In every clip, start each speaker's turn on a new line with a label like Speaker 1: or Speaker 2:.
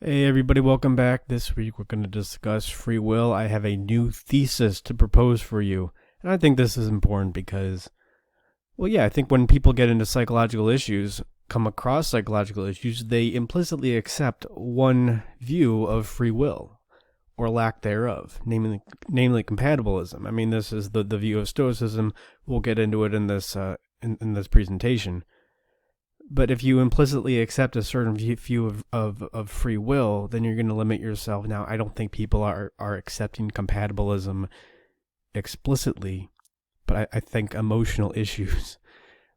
Speaker 1: Hey everybody, welcome back. This week we're going to discuss free will. I have a new thesis to propose for you. And I think this is important because, I think when people get into psychological issues, come across psychological issues, they implicitly accept one view of free will or lack thereof, namely compatibilism. I mean, this is the view of Stoicism. We'll get into it in this in this presentation. But if you implicitly accept a certain view of free will, then you're going to limit yourself. Now, I don't think people are accepting compatibilism explicitly, but I think emotional issues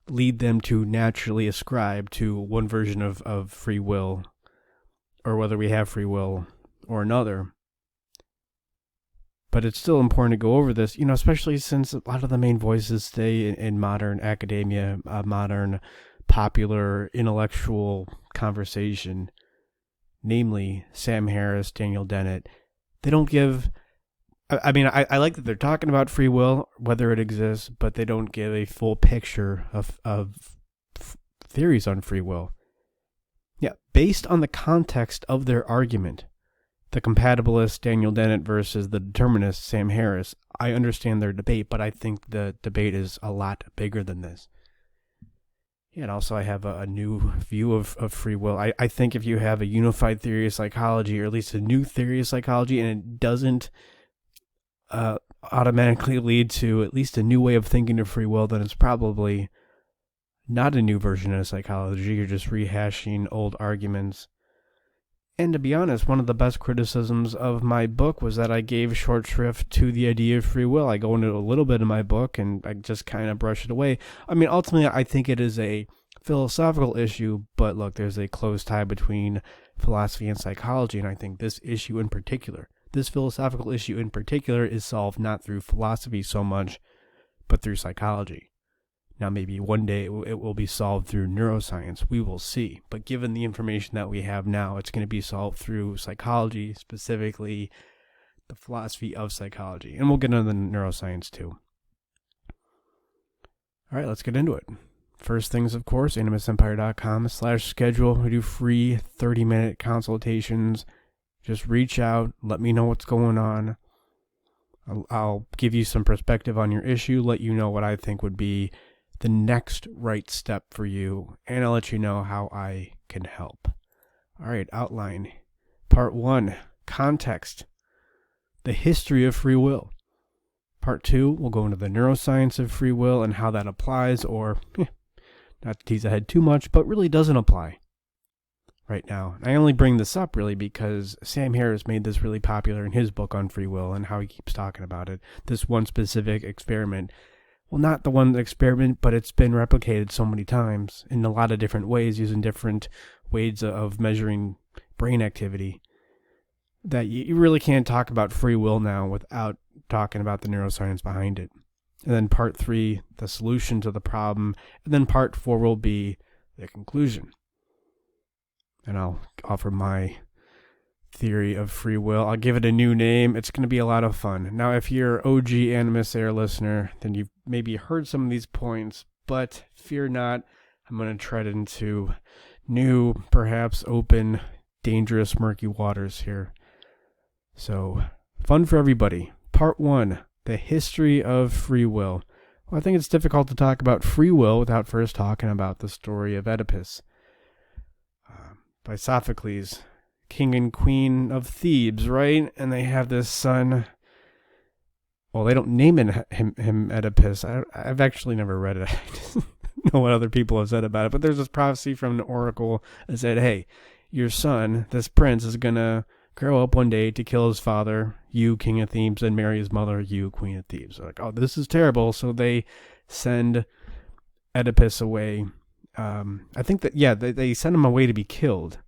Speaker 1: lead them to naturally ascribe to one version of free will, or whether we have free will or another. But it's still important to go over this, especially since a lot of the main voices today in modern academia, modern popular intellectual conversation, namely Sam Harris, Daniel Dennett, they don't give... I mean, I like that they're talking about free will, whether it exists, but they don't give a full picture of theories on free will. Yeah, based on the context of their argument, the compatibilist Daniel Dennett versus the determinist Sam Harris, I understand their debate, but I think the debate is a lot bigger than this. Yeah, and also I have a new view of free will. I think if you have a unified theory of psychology, or at least a new theory of psychology, and it doesn't automatically lead to at least a new way of thinking of free will, then it's probably not a new version of psychology. You're just rehashing old arguments. And to be honest, one of the best criticisms of my book was that I gave short shrift to the idea of free will. I go into a little bit in my book and I just kind of brush it away. I mean, ultimately, I think it is a philosophical issue, but look, there's a close tie between philosophy and psychology, and I think this philosophical issue in particular is solved not through philosophy so much, but through psychology. Now, maybe one day it will be solved through neuroscience. We will see. But given the information that we have now, it's going to be solved through psychology, specifically the philosophy of psychology. And we'll get into the neuroscience too. All right, let's get into it. First things, of course, animusempire.com/schedule. We do free 30-minute consultations. Just reach out. Let me know what's going on. I'll give you some perspective on your issue, let you know what I think would be the next right step for you, and I'll let you know how I can help. All right, outline. Part 1, context, the history of free will. Part 2, we'll go into the neuroscience of free will and how that applies, or, not to tease ahead too much, but really doesn't apply right now. I only bring this up really because Sam Harris made this really popular in his book on free will and how he keeps talking about it. This one specific experiment. Well, not the one experiment, but it's been replicated so many times in a lot of different ways, using different ways of measuring brain activity, that you really can't talk about free will now without talking about the neuroscience behind it. And then part 3, the solution to the problem. And then part 4 will be the conclusion. And I'll offer my theory of free will. I'll give it a new name. It's going to be a lot of fun. Now, if you're OG Animus Air listener, then you've maybe heard some of these points, but fear not. I'm going to tread into new, perhaps open, dangerous, murky waters here. So, fun for everybody. Part 1, the history of free will. Well, I think it's difficult to talk about free will without first talking about the story of Oedipus. By Sophocles, king and queen of Thebes, right? And they have this son. Well, they don't name him Oedipus. I've actually never read it. I just know what other people have said about it. But there's this prophecy from an oracle that said, hey, your son, this prince, is going to grow up one day to kill his father, you, king of Thebes, and marry his mother, you, queen of Thebes. They're like, oh, this is terrible. So they send Oedipus away. I think that, they send him away to be killed.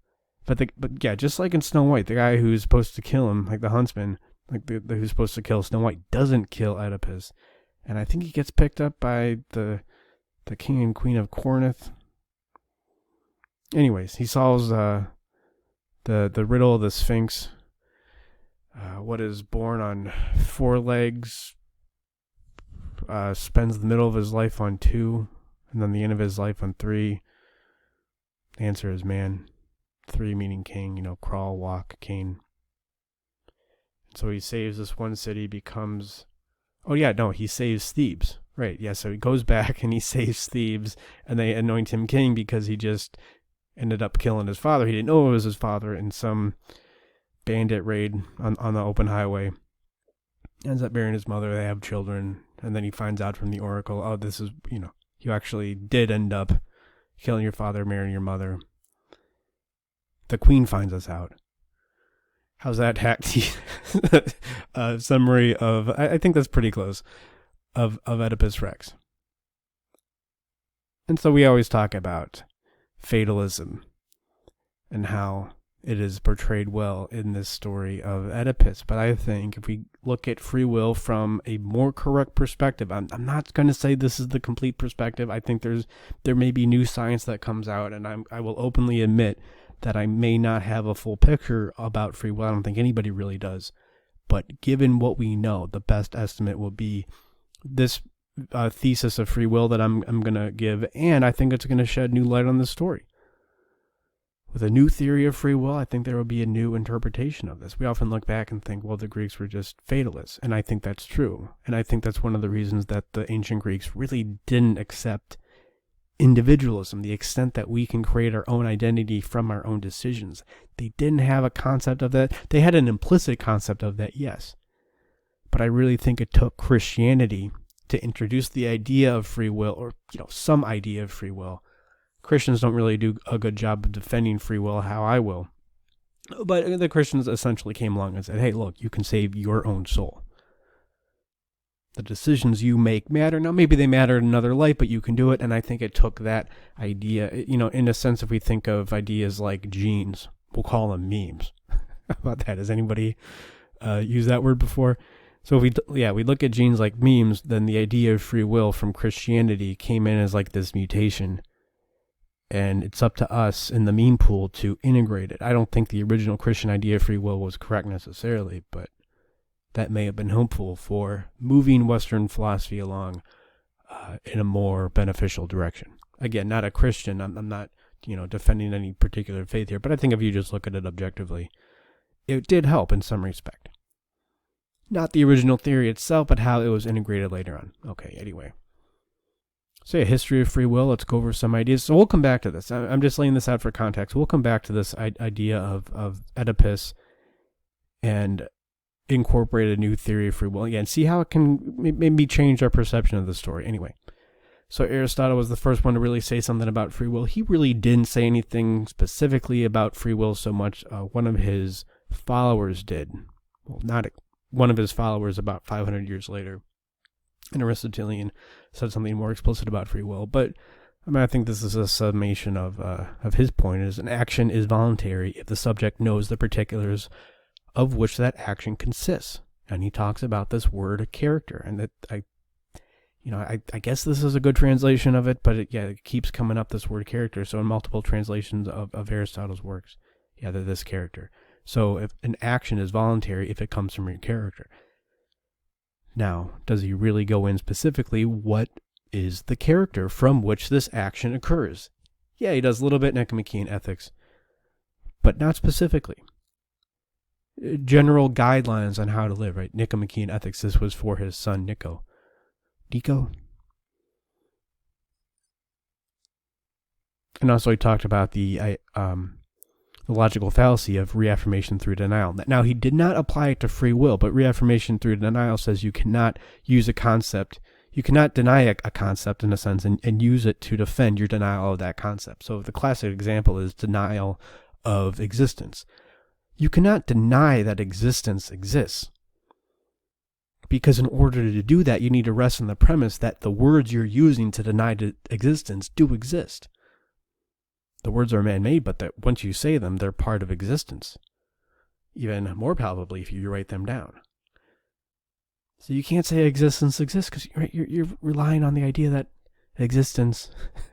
Speaker 1: But just like in Snow White, the guy who's supposed to kill him, like the huntsman, who's supposed to kill Snow White, doesn't kill Oedipus. And I think he gets picked up by the king and queen of Corinth. Anyways, he solves the riddle of the Sphinx. What is born on 4 legs spends the middle of his life on 2, and then the end of his life on 3. The answer is man. 3 meaning king, crawl, walk, cane. So he saves this one city, he saves Thebes. Right, yeah, so he goes back and he saves Thebes, and they anoint him king because he just ended up killing his father. He didn't know it was his father in some bandit raid on the open highway. Ends up burying his mother, they have children, and then he finds out from the oracle, oh, this is, you actually did end up killing your father, marrying your mother. The queen finds us out. How's that hacked? Summary of, I think that's pretty close, of Oedipus Rex. And so we always talk about fatalism and how it is portrayed well in this story of Oedipus. But I think if we look at free will from a more correct perspective, I'm not going to say this is the complete perspective. I think there may be new science that comes out, and I will openly admit that I may not have a full picture about free will. I don't think anybody really does. But given what we know, the best estimate will be this thesis of free will that I'm going to give, and I think it's going to shed new light on this story. With a new theory of free will, I think there will be a new interpretation of this. We often look back and think, well, the Greeks were just fatalists, and I think that's true. And I think that's one of the reasons that the ancient Greeks really didn't accept individualism, the extent that we can create our own identity from our own decisions. They didn't have a concept of that. They had an implicit concept of that, yes. But I really think it took Christianity to introduce the idea of free will, or some idea of free will. Christians don't really do a good job of defending free will how I will. But the Christians essentially came along and said, hey, look, you can save your own soul. The decisions you make matter. Now, maybe they matter in another light, but you can do it. And I think it took that idea, in a sense, if we think of ideas like genes, we'll call them memes. How about that? Has anybody used that word before? So if we look at genes like memes, then the idea of free will from Christianity came in as like this mutation. And it's up to us in the meme pool to integrate it. I don't think the original Christian idea of free will was correct necessarily, but that may have been helpful for moving Western philosophy along in a more beneficial direction. Again, not a Christian. I'm not, defending any particular faith here, but I think if you just look at it objectively, it did help in some respect. Not the original theory itself, but how it was integrated later on. Okay, anyway. So, a history of free will. Let's go over some ideas. So we'll come back to this. I'm just laying this out for context. We'll come back to this idea of Oedipus and incorporate a new theory of free will. Again, see how it can maybe change our perception of the story. Anyway, so Aristotle was the first one to really say something about free will. He really didn't say anything specifically about free will so much. One of his followers did. Well, not one of his followers about 500 years later. An Aristotelian said something more explicit about free will, but I think this is a summation of his point: is an action is voluntary if the subject knows the particulars of which that action consists. And he talks about this word character, and that I guess this is a good translation of it, but it keeps coming up, this word character. So in multiple translations of Aristotle's works, they're this character. So if an action is voluntary if it comes from your character. Now, does he really go in specifically what is the character from which this action occurs? Yeah, he does a little bit in Nicomachean Ethics, but not specifically. General guidelines on how to live, right? Nicomachean Ethics, this was for his son Nico. And also he talked about the logical fallacy of reaffirmation through denial. Now, he did not apply it to free will, but reaffirmation through denial says you cannot use a concept, you cannot deny a concept in a sense and use it to defend your denial of that concept. So the classic example is denial of existence. You cannot deny that existence exists, because in order to do that, you need to rest on the premise that the words you're using to deny existence do exist. The words are man-made, but that once you say them, they're part of existence. Even more palpably if you write them down. So you can't say existence exists because you're relying on the idea that existence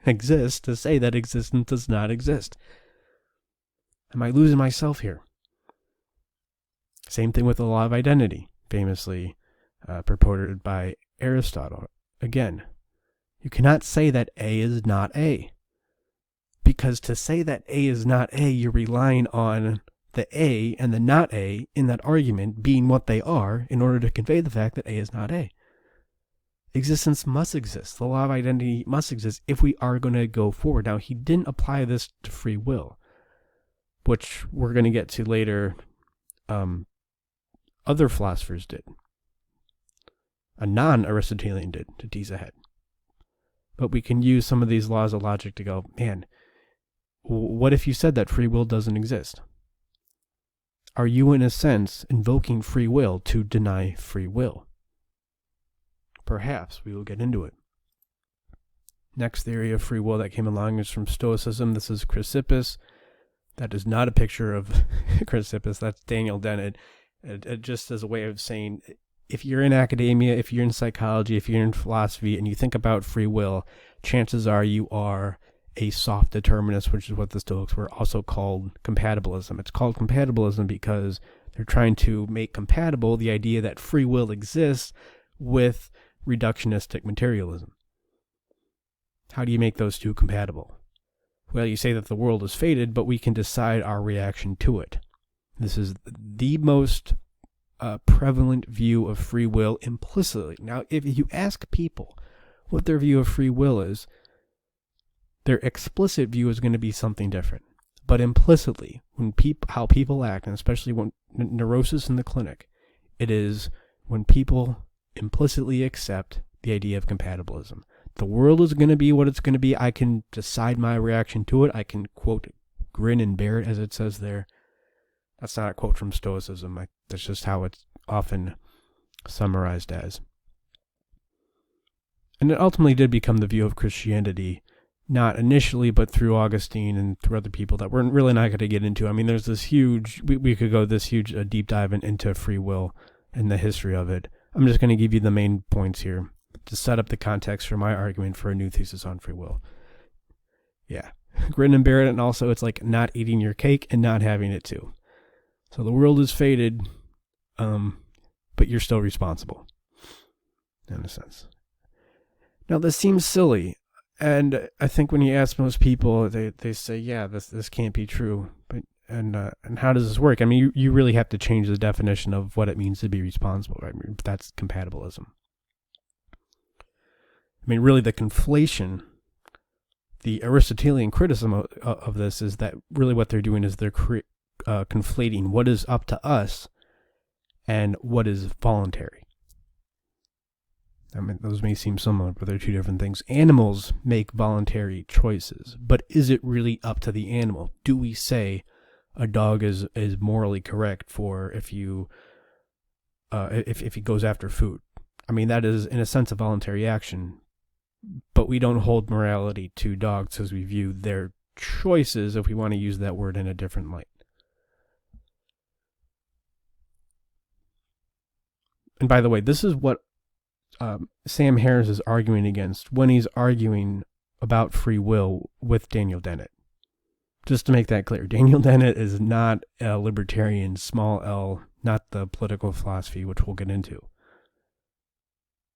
Speaker 1: exists to say that existence does not exist. Am I losing myself here? Same thing with the law of identity, famously purported by Aristotle. Again, you cannot say that A is not A. Because to say that A is not A, you're relying on the A and the not A in that argument being what they are in order to convey the fact that A is not A. Existence must exist. The law of identity must exist if we are going to go forward. Now, he didn't apply this to free will, which we're going to get to later. Other philosophers did. A non-Aristotelian did, to tease ahead. But we can use some of these laws of logic to go, man, what if you said that free will doesn't exist? Are you, in a sense, invoking free will to deny free will? Perhaps. We will get into it. Next theory of free will that came along is from Stoicism. This is Chrysippus. That is not a picture of Chrysippus. That's Daniel Dennett. Just as a way of saying, if you're in academia, if you're in psychology, if you're in philosophy, and you think about free will, chances are you are a soft determinist, which is what the Stoics were also called compatibilism. It's called compatibilism because they're trying to make compatible the idea that free will exists with reductionistic materialism. How do you make those two compatible? Well, you say that the world is fated, but we can decide our reaction to it. This is the most prevalent view of free will implicitly. Now, if you ask people what their view of free will is, their explicit view is going to be something different. But implicitly, how people act, and especially when neurosis in the clinic, it is when people implicitly accept the idea of compatibilism. The world is going to be what it's going to be. I can decide my reaction to it. I can, quote, grin and bear it, as it says there. That's not a quote from Stoicism. That's just how it's often summarized as. And it ultimately did become the view of Christianity, not initially, but through Augustine and through other people that we're really not going to get into. I mean, there's this huge, we could go this huge deep dive into free will and the history of it. I'm just going to give you the main points here to set up the context for my argument for a new thesis on free will. Yeah, grin and bear it, and also it's like not eating your cake and not having it too. So the world is fated, but you're still responsible, in a sense. Now, this seems silly, and I think when you ask most people, they say, yeah, this can't be true. But and how does this work? I mean, you really have to change the definition of what it means to be responsible, right? I mean, that's compatibilism. I mean, really, the conflation, the Aristotelian criticism of this is that really what they're doing is they're conflating what is up to us and what is voluntary. I mean, those may seem similar, but they're two different things. Animals make voluntary choices, but is it really up to the animal? Do we say a dog is morally correct for if he goes after food? I mean, that is, in a sense, a voluntary action, but we don't hold morality to dogs as we view their choices, if we want to use that word in a different light. And by the way, this is what Sam Harris is arguing against when he's arguing about free will with Daniel Dennett. Just to make that clear, Daniel Dennett is not a libertarian, small L, not the political philosophy, which we'll get into.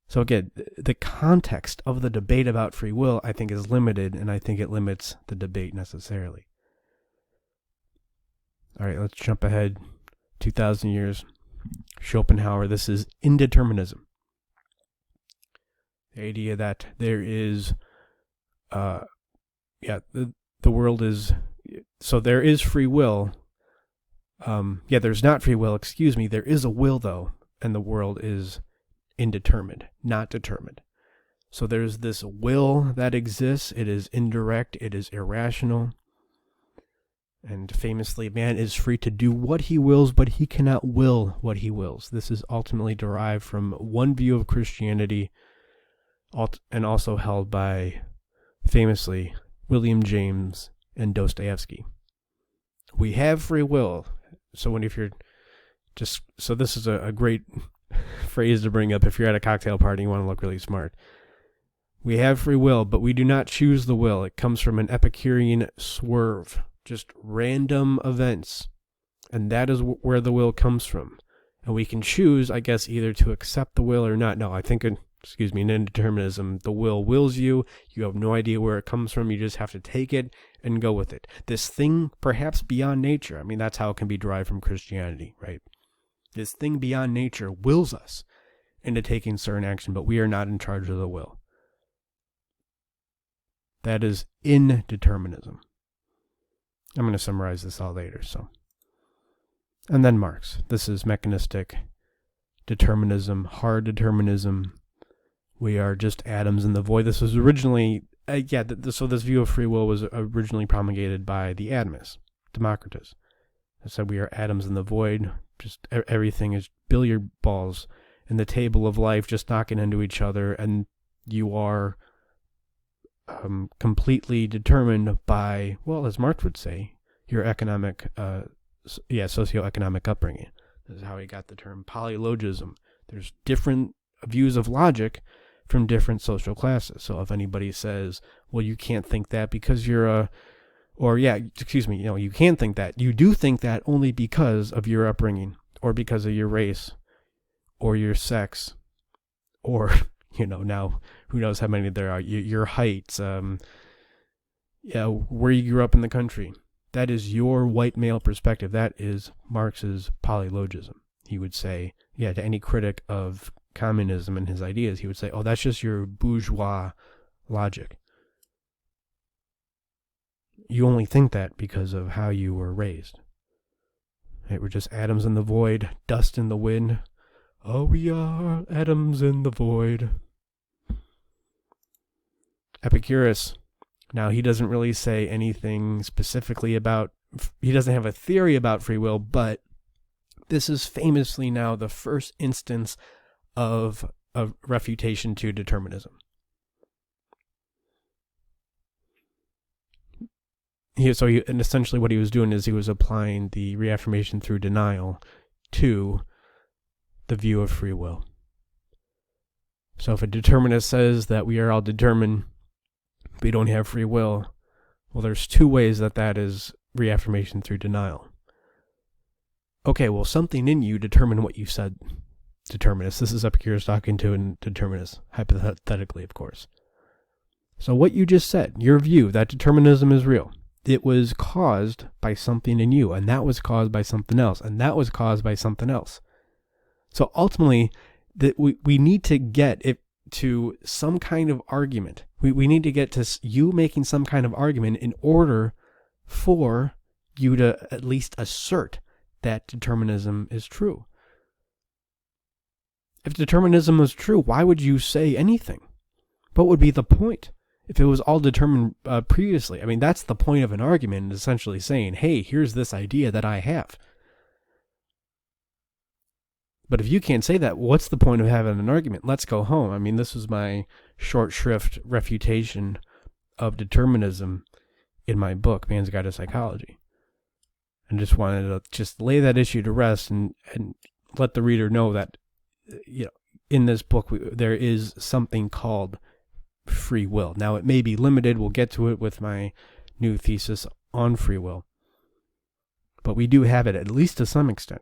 Speaker 1: So again, the context of the debate about free will, I think, is limited, and I think it limits the debate necessarily. All right, let's jump ahead 2,000 years. Schopenhauer, this is indeterminism. The idea that there is, the world is, so there is free will. There's not free will, there is a will though, and the world is indeterminate, not determined. So there's this will that exists, it is indirect, it is irrational. And famously, man is free to do what he wills, but he cannot will what he wills. This is ultimately derived from one view of Christianity, and also held by, famously, William James and Dostoevsky. We have free will. So this is a great phrase to bring up if you're at a cocktail party and you want to look really smart. We have free will, but we do not choose the will. It comes from an Epicurean swerve. Just random events, and that is where the will comes from. And we can choose, I guess, either to accept the will or not. No, I think in indeterminism, the will wills you. You have no idea where it comes from. You just have to take it and go with it. This thing perhaps beyond nature. I mean, that's how it can be derived from Christianity, right? This thing beyond nature wills us into taking certain action, but we are not in charge of the will. That is indeterminism. I'm going to summarize this all later. And then Marx. This is mechanistic determinism, hard determinism. We are just atoms in the void. This was originally, so this view of free will was originally promulgated by the Animus, Democritus. It said we are atoms in the void, just everything is billiard balls in the table of life just knocking into each other, and you are completely determined by, well, as Marx would say, your economic, socioeconomic upbringing. This is how he got the term polylogism. There's different views of logic from different social classes. So if anybody says, well, you can't think that because you're you can't think that. You do think that only because of your upbringing, or because of your race, or your sex, or, now who knows how many there are, your height, where you grew up in the country. That is your white male perspective. That is Marx's polylogism. He would say, to any critic of communism and his ideas, he would say, oh, that's just your bourgeois logic. You only think that because of how you were raised. Right? We're just atoms in the void, dust in the wind. Oh, we are atoms in the void. Epicurus. Now, he doesn't really say anything specifically about, he doesn't have a theory about free will, but this is famously now the first instance of a refutation to determinism. And essentially what he was doing is he was applying the reaffirmation through denial to the view of free will. So if a determinist says that we are all determined, we don't have free will, well, there's two ways that is reaffirmation through denial. Okay, well, something in you determined what you said, determinist. This is Epicurus talking to a determinist, hypothetically, of course. So what you just said, your view that determinism is real, it was caused by something in you, and that was caused by something else, and that was caused by something else. So ultimately, we need to get it to some kind of argument. We need to get to you making some kind of argument in order for you to at least assert that determinism is true. If determinism was true, why would you say anything? What would be the point? If it was all determined previously, I mean, that's the point of an argument, essentially saying, hey, here's this idea that I have. But if you can't say that, what's the point of having an argument? Let's go home. I mean, this was my short shrift refutation of determinism in my book, Man's Guide to Psychology. And just wanted to just lay that issue to rest and let the reader know that, in this book, there is something called free will. Now, it may be limited. We'll get to it with my new thesis on free will. But we do have it, at least to some extent.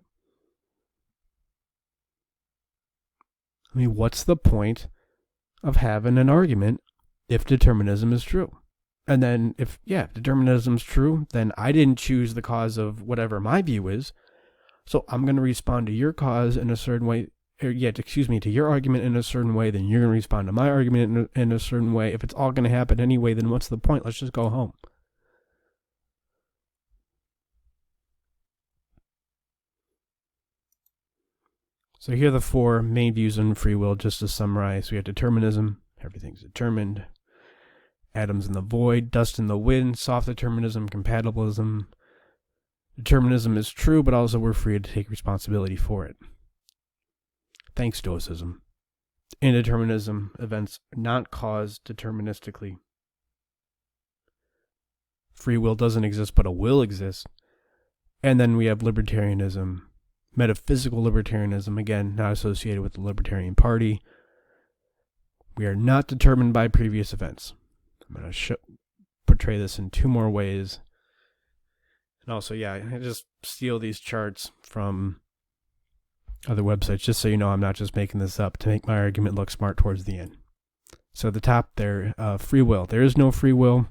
Speaker 1: I mean, what's the point of having an argument if determinism is true? And then if determinism is true, then I didn't choose the cause of whatever my view is. So I'm going to respond to your cause in a certain way, to your argument in a certain way, then you're going to respond to my argument in a certain way. If it's all going to happen anyway, then what's the point? Let's just go home. So here are the four main views on free will, just to summarize. We have determinism, everything's determined. Atoms in the void, dust in the wind, soft determinism, compatibilism. Determinism is true, but also we're free to take responsibility for it. Thanks, Stoicism. Indeterminism, events not caused deterministically. Free will doesn't exist, but a will exists. And then we have libertarianism. Metaphysical libertarianism, again, not associated with the Libertarian Party. We are not determined by previous events. I'm going to portray this in two more ways. And also, I just steal these charts from other websites, just so you know I'm not just making this up to make my argument look smart towards the end. So at the top there, free will. There is no free will,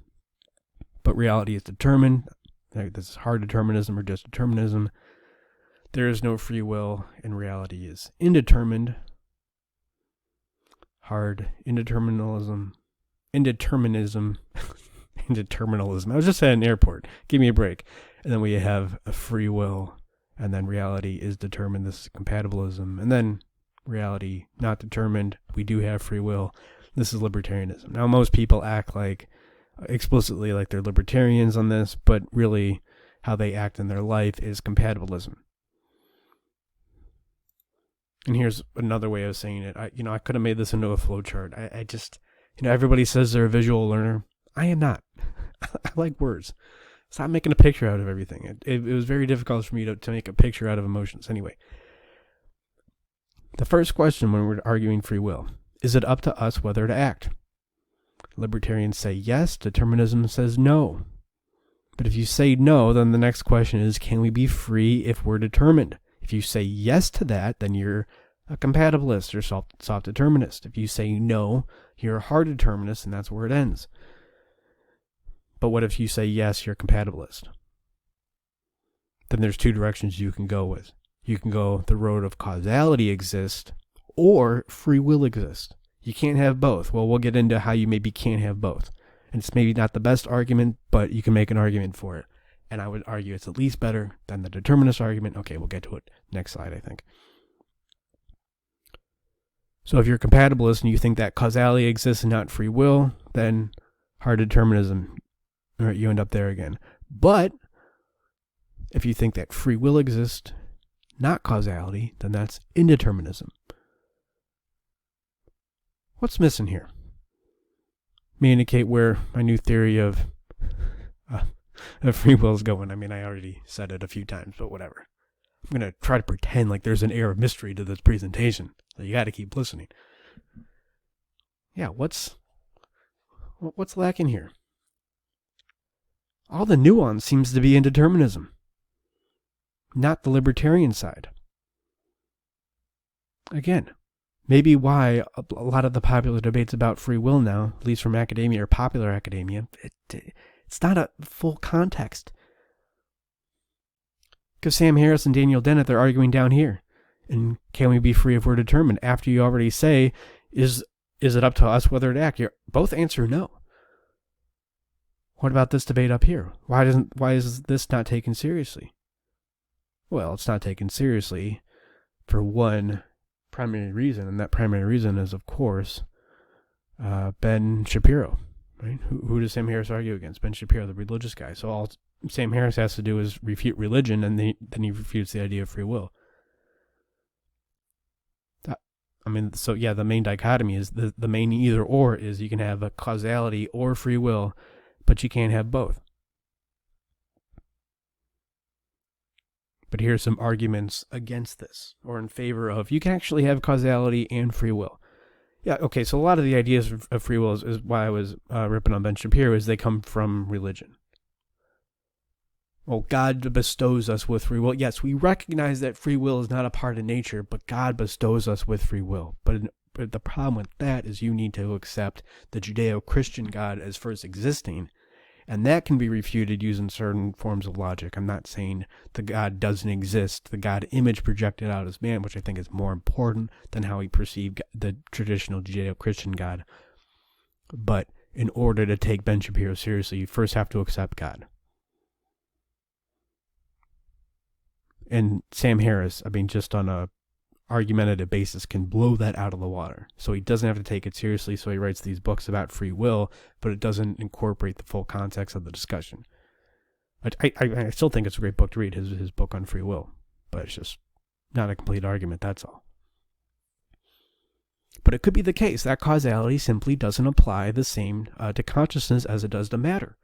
Speaker 1: but reality is determined. This is hard determinism or just determinism. There is no free will, and reality is indeterminate. Hard indeterminalism. Indeterminism. I was just at an airport. Give me a break. And then we have a free will, and then reality is determined. This is compatibilism. And then reality not determined. We do have free will. This is libertarianism. Now, most people act like explicitly like they're libertarians on this, but really how they act in their life is compatibilism. And here's another way of saying it. I could have made this into a flowchart. I just, everybody says they're a visual learner. I am not. I like words. Stop making a picture out of everything. It was very difficult for me to make a picture out of emotions. Anyway, the first question when we're arguing free will, is it up to us whether to act? Libertarians say yes, determinism says no. But if you say no, then the next question is, can we be free if we're determined? If you say yes to that, then you're a compatibilist or soft-determinist. If you say no, you're a hard determinist, and that's where it ends. But what if you say yes, you're a compatibilist? Then there's two directions you can go with. You can go the road of causality exists, or free will exists. You can't have both. Well, we'll get into how you maybe can't have both. And it's maybe not the best argument, but you can make an argument for it. And I would argue it's at least better than the determinist argument. Okay, we'll get to it. Next slide, I think. So if you're a compatibilist and you think that causality exists and not free will, then hard determinism, all right, you end up there again. But if you think that free will exists, not causality, then that's indeterminism. What's missing here? May indicate where my new theory of free will is going. I mean, I already said it a few times, but whatever. I'm going to try to pretend like there's an air of mystery to this presentation. So you got to keep listening. Yeah, what's lacking here? All the nuance seems to be in determinism, not the libertarian side. Again, maybe why a lot of the popular debates about free will now, at least from academia or popular academia, it's not a full context. Because Sam Harris and Daniel Dennett, they're arguing down here. And can we be free if we're determined? After you already say, is it up to us whether to act? You both answer no. What about this debate up here? Why is this not taken seriously? Well, it's not taken seriously for one primary reason, and that primary reason is, of course, Ben Shapiro. Right? Who does Sam Harris argue against? Ben Shapiro, the religious guy. So all Sam Harris has to do is refute religion, and then he refutes the idea of free will. The main dichotomy is the main either or is you can have a causality or free will, but you can't have both. But here's some arguments against this, or in favor of, you can actually have causality and free will. Yeah, okay, so a lot of the ideas of free will is why I was ripping on Ben Shapiro, is they come from religion. Well, God bestows us with free will. Yes, we recognize that free will is not a part of nature, but God bestows us with free will. But the problem with that is you need to accept the Judeo-Christian God as first existing, and that can be refuted using certain forms of logic. I'm not saying the God doesn't exist, the God image projected out as man, which I think is more important than how we perceive the traditional Judeo-Christian God. But in order to take Ben Shapiro seriously, you first have to accept God. And Sam Harris, just on a argumentative basis, can blow that out of the water. So he doesn't have to take it seriously, so he writes these books about free will, but it doesn't incorporate the full context of the discussion. I still think it's a great book to read, his book on free will, but it's just not a complete argument, that's all. But it could be the case that causality simply doesn't apply the same to consciousness as it does to matter.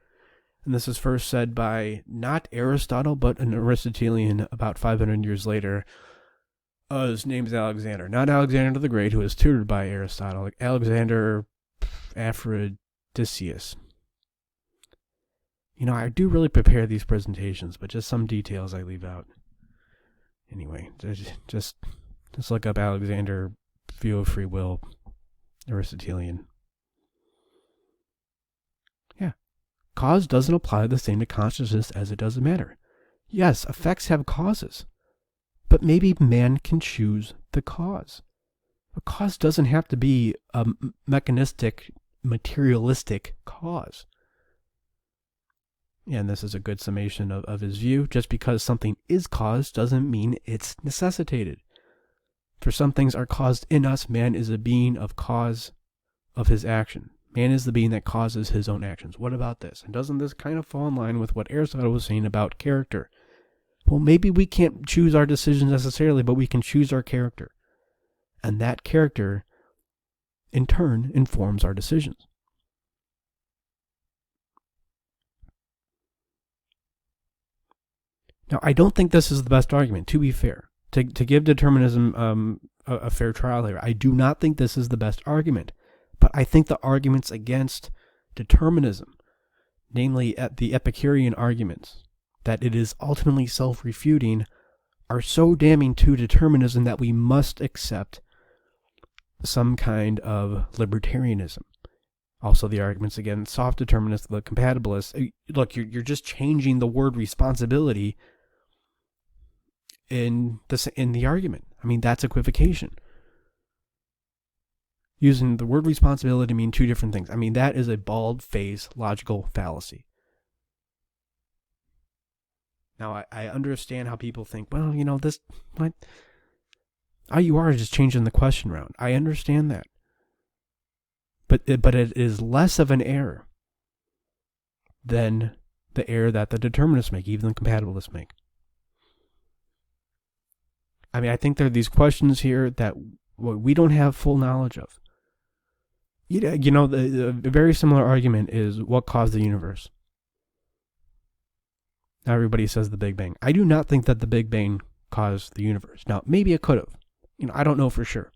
Speaker 1: And this is first said by not Aristotle, but an Aristotelian about 500 years later. His name's Alexander. Not Alexander the Great, who was tutored by Aristotle. Alexander Aphrodisius. I do really prepare these presentations, but just some details I leave out. Anyway, just Just look up Alexander, View of Free Will, Aristotelian. Yeah. Cause doesn't apply the same to consciousness as it does to matter. Yes, effects have causes, but maybe man can choose the cause. A cause doesn't have to be a mechanistic, materialistic cause. And this is a good summation of his view. Just because something is caused doesn't mean it's necessitated. For some things are caused in us, man is a being of cause of his action. Man is the being that causes his own actions. What about this? And doesn't this kind of fall in line with what Aristotle was saying about character? Well, maybe we can't choose our decisions necessarily, but we can choose our character. And that character, in turn, informs our decisions. Now, I don't think this is the best argument, to be fair. To give determinism a fair trial here, I do not think this is the best argument. But I think the arguments against determinism, namely at the Epicurean arguments, that it is ultimately self-refuting, are so damning to determinism that we must accept some kind of libertarianism. Also, the arguments against soft determinists, the compatibilists. Look, you're just changing the word responsibility in the argument. I mean, that's equivocation. Using the word responsibility to mean two different things. I mean, that is a bald-faced logical fallacy. Now, I understand how people think, well, this, what? All you are is just changing the question around. I understand that. But it is less of an error than the error that the determinists make, even the compatibilists make. I mean, I think there are these questions here that we don't have full knowledge of. The very similar argument is what caused the universe. Now everybody says the Big Bang. I do not think that the Big Bang caused the universe. Now, maybe it could have. I don't know for sure.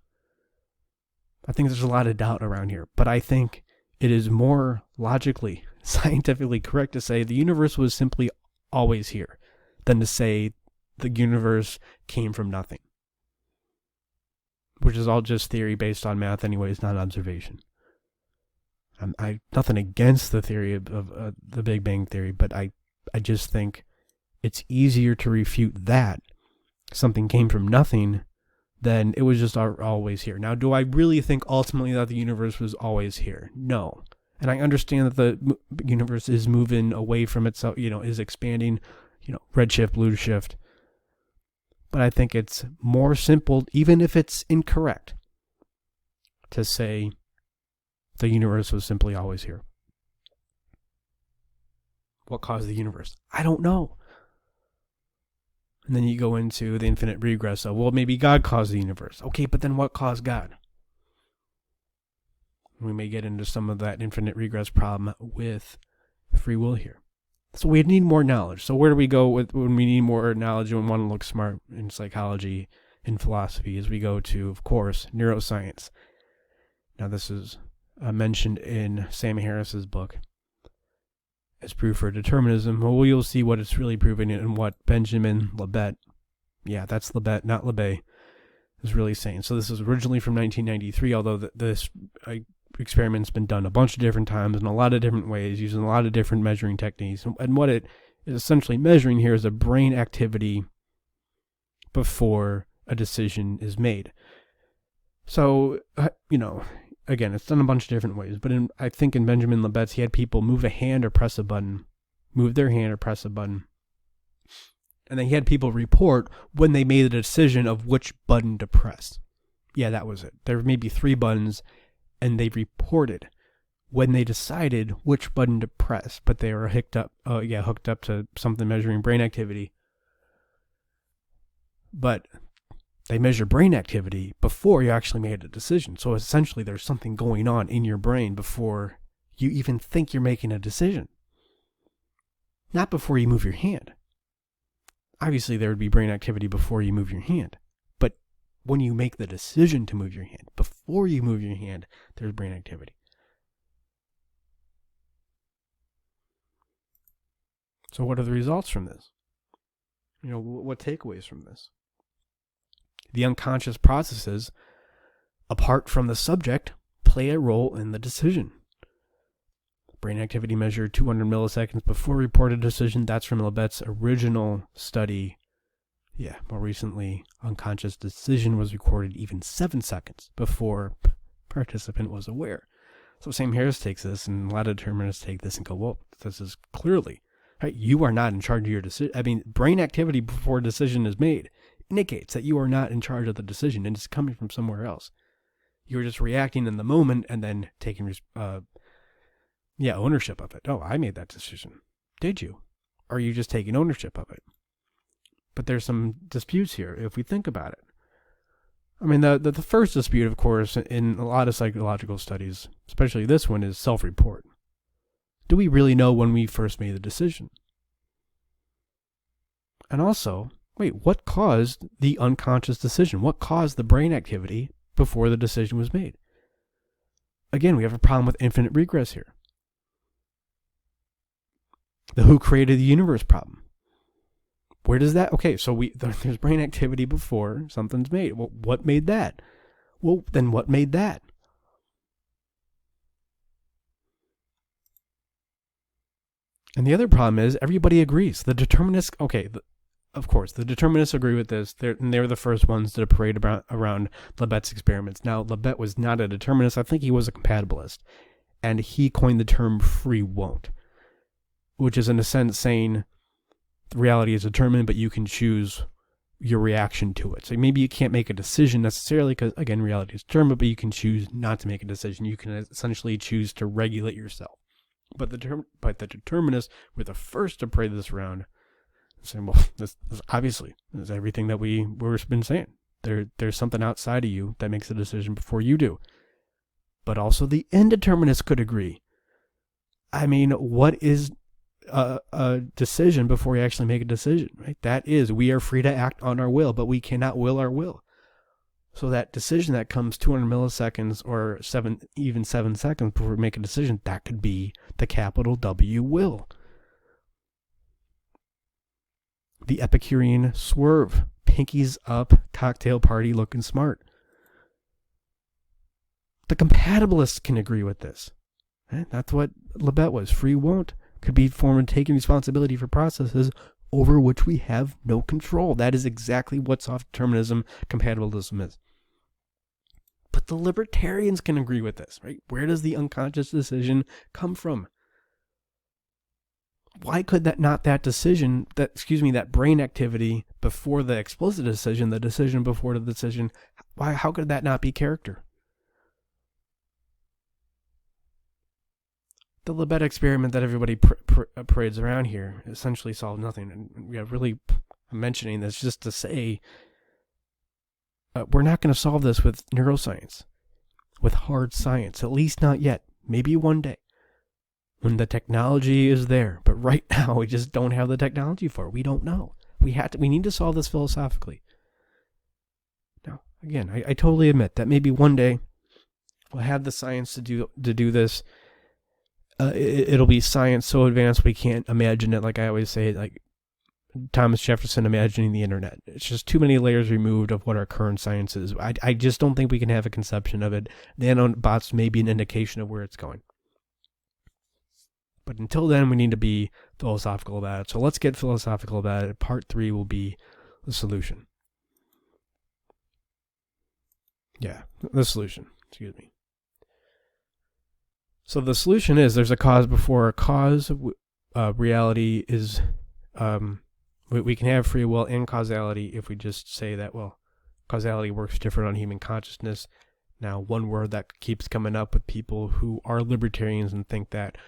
Speaker 1: I think there's a lot of doubt around here. But I think it is more logically, scientifically correct to say the universe was simply always here than to say the universe came from nothing. Which is all just theory based on math anyways, not observation. I nothing against the theory of the Big Bang Theory, but I just think it's easier to refute that something came from nothing than it was just always here. Now, do I really think ultimately that the universe was always here? No. And I understand that the universe is moving away from itself, is expanding, redshift, blue shift. But I think it's more simple, even if it's incorrect, to say the universe was simply always here. What caused the universe? I don't know. And then you go into the infinite regress of, well, maybe God caused the universe. Okay, but then what caused God? We may get into some of that infinite regress problem with free will here. So we need more knowledge. So where do we go when we need more knowledge and want to look smart in psychology and philosophy? As we go to, of course, neuroscience. Now this is mentioned in Sam Harris's book as proof for determinism. Well, you'll see what it's really proving and what Benjamin Libet, yeah, that's Libet, not Libet, is really saying. So this is originally from 1993, although this experiment's been done a bunch of different times in a lot of different ways, using a lot of different measuring techniques. And what it is essentially measuring here is a brain activity before a decision is made. So, again, it's done a bunch of different ways, but I think in Benjamin Libet's, he had people move a hand or press a button, move their hand or press a button, and then he had people report when they made the decision of which button to press. Yeah, that was it. There were maybe 3 buttons, and they reported when they decided which button to press, but they were hooked up to something measuring brain activity. But they measure brain activity before you actually made a decision. So essentially there's something going on in your brain before you even think you're making a decision. Not before you move your hand. Obviously there would be brain activity before you move your hand. But when you make the decision to move your hand, before you move your hand, there's brain activity. So what are the results from this? What takeaways from this? The unconscious processes, apart from the subject, play a role in the decision. Brain activity measured 200 milliseconds before reported decision. That's from Lebet's original study. Yeah, more recently, unconscious decision was recorded even 7 seconds before participant was aware. So Sam Harris takes this, and a lot of determinists take this and go, well, this is clearly, right? You are not in charge of your decision. I mean, brain activity before a decision is made indicates that you are not in charge of the decision, and it's coming from somewhere else. You're just reacting in the moment and then taking ownership of it. Oh, I made that decision. Did you? Or are you just taking ownership of it? But there's some disputes here if we think about it. I mean, the first dispute, of course, in a lot of psychological studies, especially this one, is self-report. Do we really know when we first made the decision? And also, wait, what caused the unconscious decision? What caused the brain activity before the decision was made? Again, we have a problem with infinite regress here. The who created the universe problem. Where does that? Okay, so there's brain activity before something's made. Well, what made that? Well, then what made that? And the other problem is everybody agrees. The determinists, of course, the determinists agree with this. They're the first ones to parade around Lebet's experiments. Now, Lebet was not a determinist. I think he was a compatibilist. And he coined the term free won't, which is in a sense saying reality is determined, but you can choose your reaction to it. So maybe you can't make a decision necessarily because, again, reality is determined, but you can choose not to make a decision. You can essentially choose to regulate yourself. But the determinists were the first to parade this around, saying, well, this obviously is everything that we've been saying. There's something outside of you that makes a decision before you do. But also the indeterminists could agree. I mean, what is a decision before we actually make a decision, right? That is, we are free to act on our will, but we cannot will our will. So that decision that comes 200 milliseconds or 7 seconds before we make a decision, that could be the capital W will. The Epicurean swerve, pinkies up, cocktail party looking smart. The compatibilists can agree with this. Right? That's what Lebet was. Free won't could be form of taking responsibility for processes over which we have no control. That is exactly what soft determinism, compatibilism is. But the libertarians can agree with this, right? Where does the unconscious decision come from? Why could that brain activity before the explicit decision, the decision before the decision, how could that not be character? The Lebet experiment that everybody parades around here essentially solved nothing. And we are really mentioning this just to say we're not going to solve this with neuroscience, with hard science, at least not yet. Maybe one day when the technology is there. But right now we just don't have the technology for it. We don't know. We need to solve this philosophically. Now, again, I totally admit that maybe one day we'll have the science to do this. It'll be science so advanced we can't imagine it. Like I always say, like Thomas Jefferson imagining the internet. It's just too many layers removed of what our current science is. I just don't think we can have a conception of it. Nanobots may be an indication of where it's going. But until then, we need to be philosophical about it. So let's get philosophical about it. Part 3 will be the solution. Yeah, the solution. Excuse me. So the solution is there's a cause before a cause. Reality is, we can have free will and causality if we just say that, well, causality works different on human consciousness. Now, one word that keeps coming up with people who are libertarians and think that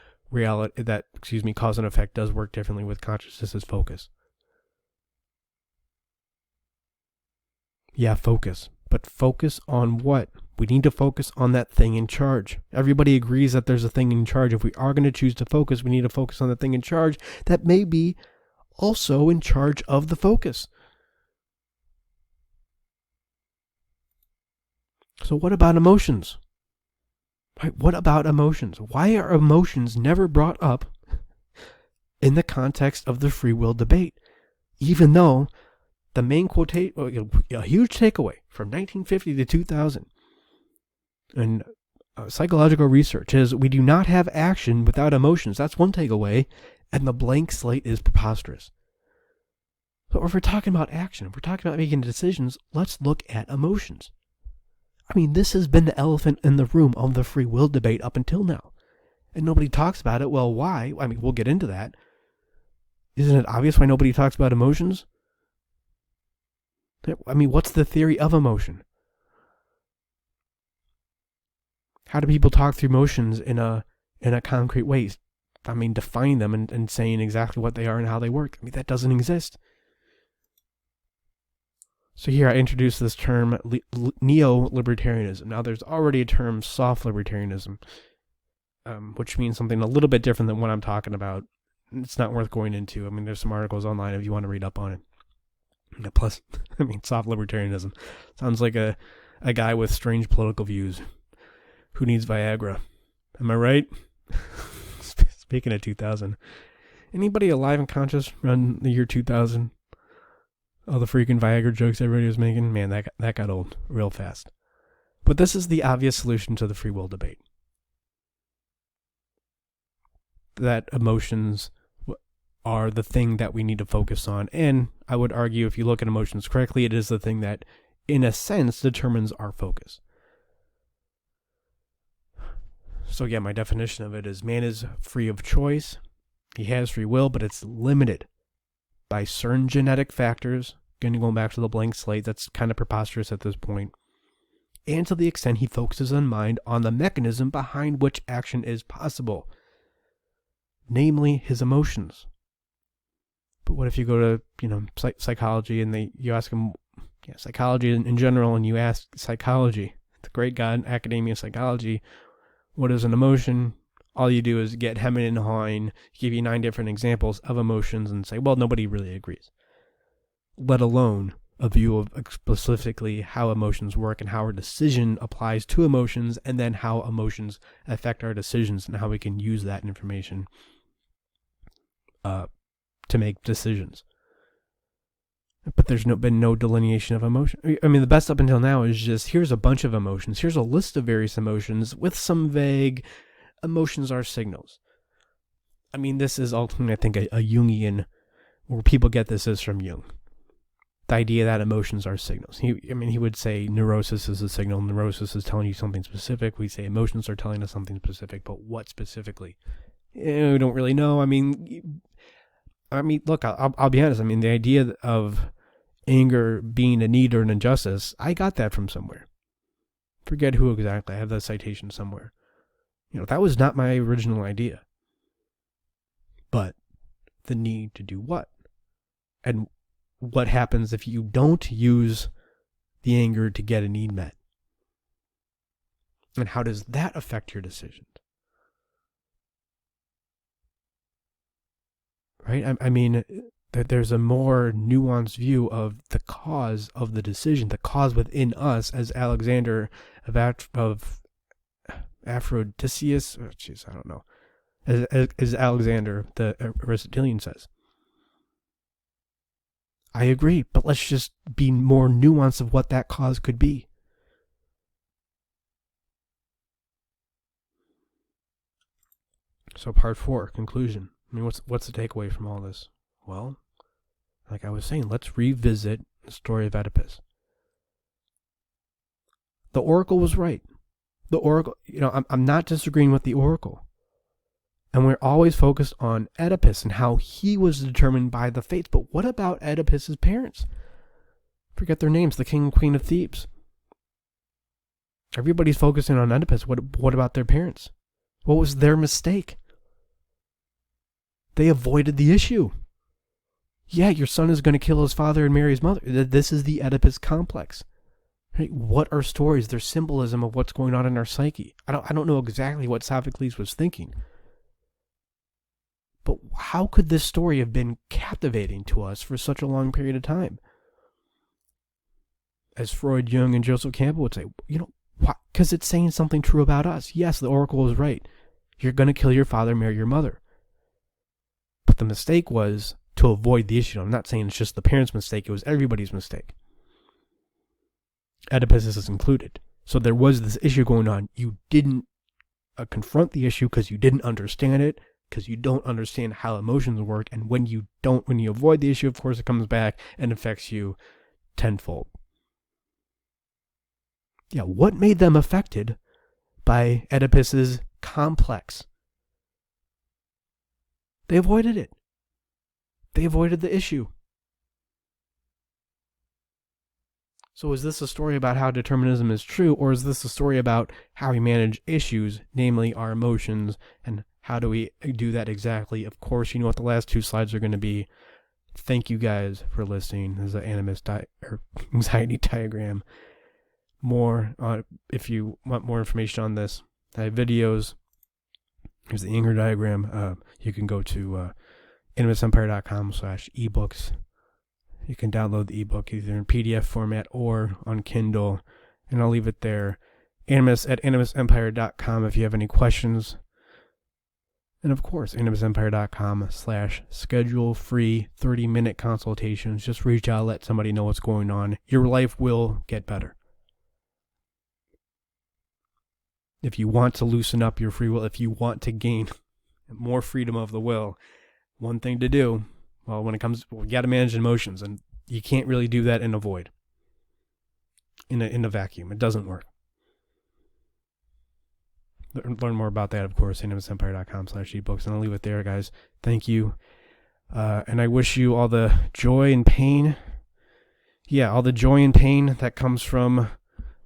Speaker 1: cause and effect does work differently with consciousness is focus. Yeah, focus. But focus on what? We need to focus on that thing in charge. Everybody agrees that there's a thing in charge. If we are going to choose to focus, we need to focus on the thing in charge that may be also in charge of the focus. So what about emotions? Right? What about emotions? Why are emotions never brought up in the context of the free will debate? Even though the main a huge takeaway from 1950 to 2000 and psychological research is we do not have action without emotions. That's one takeaway, and the blank slate is preposterous. So if we're talking about action, if we're talking about making decisions, let's look at emotions. I mean, this has been the elephant in the room of the free will debate up until now. And nobody talks about it. Well, why? I mean, we'll get into that. Isn't it obvious why nobody talks about emotions? I mean, what's the theory of emotion? How do people talk through emotions in a concrete way? I mean, define them and saying exactly what they are and how they work. I mean, that doesn't exist. So here I introduce this term, neo-libertarianism. Now, there's already a term, soft libertarianism, which means something a little bit different than what I'm talking about. It's not worth going into. I mean, there's some articles online if you want to read up on it. Plus, I mean, soft libertarianism sounds like a guy with strange political views who needs Viagra. Am I right? Speaking of 2000, anybody alive and conscious around the year 2000? All the freaking Viagra jokes everybody was making, man, that got old real fast. But this is the obvious solution to the free will debate. That emotions are the thing that we need to focus on. And I would argue if you look at emotions correctly, it is the thing that, in a sense, determines our focus. So yeah, my definition of it is man is free of choice. He has free will, but it's limited by certain genetic factors. Again, going back to the blank slate, that's kind of preposterous at this point. And to the extent he focuses his mind on the mechanism behind which action is possible, namely his emotions. But what if you go to, psychology and you ask them, psychology in general, and you ask psychology, the great god in academia of psychology, what is an emotion? All you do is get hemming and hawing, give you 9 different examples of emotions and say, well, nobody really agrees. Let alone a view of specifically how emotions work and how our decision applies to emotions, and then how emotions affect our decisions and how we can use that information to make decisions. But there's been no delineation of emotion. I mean, the best up until now is just, here's a bunch of emotions. Here's a list of various emotions with some vague, emotions are signals. I mean, this is ultimately, I think, a Jungian, where people get this is from Jung. The idea that emotions are signals. He would say neurosis is a signal. Neurosis is telling you something specific. We say emotions are telling us something specific, but what specifically? We don't really know. I mean, look, I'll be honest. I mean, the idea of anger being a need or an injustice, I got that from somewhere. Forget who exactly. I have the citation somewhere. That was not my original idea. But the need to do what? And what happens if you don't use the anger to get a need met? And how does that affect your decisions? Right? I mean, there's a more nuanced view of the cause of the decision, the cause within us, as Alexander of Aphrodisias, I don't know, as Alexander the Aristotelian says. I agree, but let's just be more nuanced of what that cause could be. So part 4, conclusion. I mean, what's the takeaway from all this? Well, like I was saying, let's revisit the story of Oedipus. The oracle was right. The oracle, I'm not disagreeing with the oracle. And we're always focused on Oedipus and how he was determined by the fates. But what about Oedipus's parents? Forget their names, the king and queen of Thebes. Everybody's focusing on Oedipus. What about their parents? What was their mistake? They avoided the issue. Yeah, your son is going to kill his father and marry his mother. This is the Oedipus complex. Right? What are stories? There's symbolism of what's going on in our psyche. I don't know exactly what Sophocles was thinking. But how could this story have been captivating to us for such a long period of time? As Freud, Jung, and Joseph Campbell would say, why? Because it's saying something true about us. Yes, the oracle was right. You're going to kill your father, marry your mother. But the mistake was to avoid the issue. I'm not saying it's just the parents' mistake. It was everybody's mistake. Oedipus is included. So there was this issue going on. You didn't confront the issue because you didn't understand it, because you don't understand how emotions work. And when you avoid the issue, of course, it comes back and affects you tenfold. Yeah, what made them affected by Oedipus's complex? They avoided it. They avoided the issue. So is this a story about how determinism is true, or is this a story about how we manage issues, namely our emotions, and how do we do that exactly? Of course, you know what the last two slides are going to be. Thank you guys for listening. This is an Animus anxiety diagram. If you want more information on this, I have videos. Here's the Inger diagram. You can go to animusempire.com/ebooks. You can download the ebook either in PDF format or on Kindle, and I'll leave it there. Animus@animusempire.com if you have any questions. And of course, animusempire.com/schedule free 30-minute consultations. Just reach out, let somebody know what's going on. Your life will get better. If you want to loosen up your free will, if you want to gain more freedom of the will, one thing to do, well, you got to manage emotions, and you can't really do that in a void, in a vacuum. It doesn't work. Learn more about that, of course, animusempire.com/ebooks, and I'll leave it there, guys. Thank you, and I wish you all the joy and pain. Yeah, all the joy and pain that comes from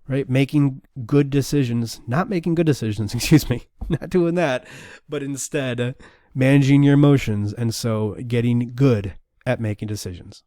Speaker 1: making good decisions, not making good decisions. Not doing that, but instead managing your emotions, and so getting good at making decisions.